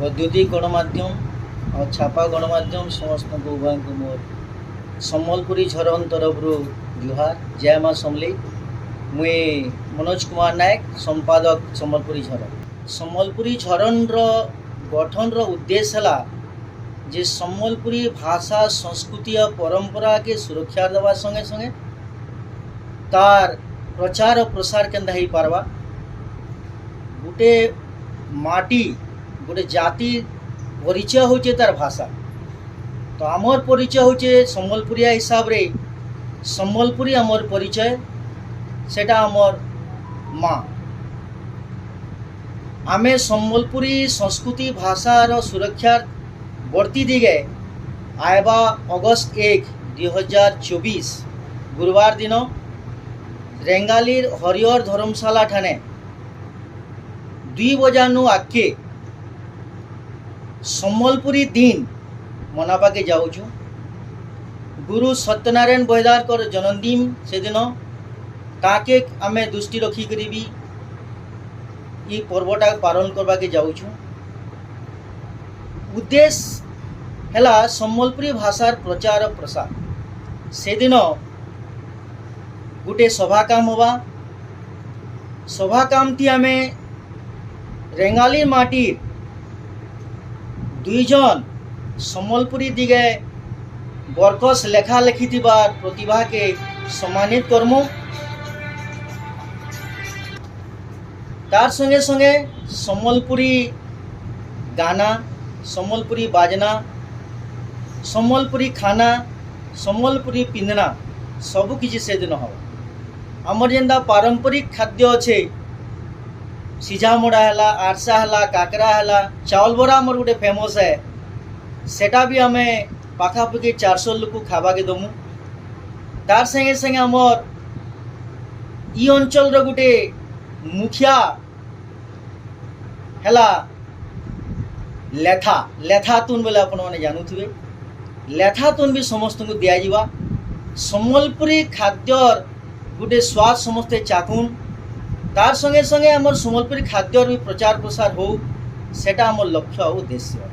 বৈদ্যুতিক গণমাধ্যম और छापा गणमाध्यम समस्त को उभय को मोर सम्बलपुरी झरन तरफरु जुहार जय माँ समली मुई मनोज कुमार नायक संपादक सम्बलपुरी झरन। सम्बलपुरी झरन गठन उद्देश्य है जे सम्बलपुरी भाषा संस्कृति और परंपरा के सुरक्षा देवा संगे संगे तार प्रचार और प्रसार केन्दा ही पारबा। गोटे माटी गोटे जाति परिचय होचे तार भाषा। तो आमर परिचय होचे सम्बलपुरिया हिसाब रे सम्बलपुरी आमर परिचय सेटा आमर माँ। आमे सम्बलपुरी संस्कृति भाषार सुरक्षा बढ़ती दिगे आयबा अगस्त 1, 2024 गुरुवार दिन रेंगालीर हरिहर धर्मशाला ठाने 2 बजानु आगे सम्बलपुरी दिन मनावा के जाऊँ। गुरु सत्यनारायण बहिदार कर जन्मदिन से दिन ताके आमे दृष्टि रखी करी भी ये पर्वटा पालन करवा के जाऊँ। उद्देश्य है सम्बलपुरी भाषार प्रचार और प्रसार। से दिन गोटे सभा काम होगा। सभा काम थी आमे रेंगाली माटी 2 जन सम्बलपुरी दिगे बरकस लेखा लेखी प्रतिभा के सम्मानित करमु। तार संगे संगे सम्बलपुरी गाना सम्बलपुरी बाजना सम्बलपुरी खाना सम्बलपुरी पिंधना सबू किसी से दिन हम आमर जेनता पारंपरिक खाद्य अच्छे सीझा मोड़ा है आरसा है काकरा है चावल बरा आमर गोटे फेमस है सेटा भी आमे पाखापाखि 400 लोक खावा के दमु। तार संगे संगे आमर ई अंचल गोटे मुखिया है लेथा लेथा तुन बोले अपन मैंने जानू थे लेथा तुन भी समस्त को दिया जावा। सम्बलपुरी खाद्यर गोटे स्वाद समस्ते चाकुन। तार संगे संगे आमर सम्बलपुरी खाद्यर भी प्रचार प्रसार हो सेटा आमर लक्ष्य और उद्देश्य।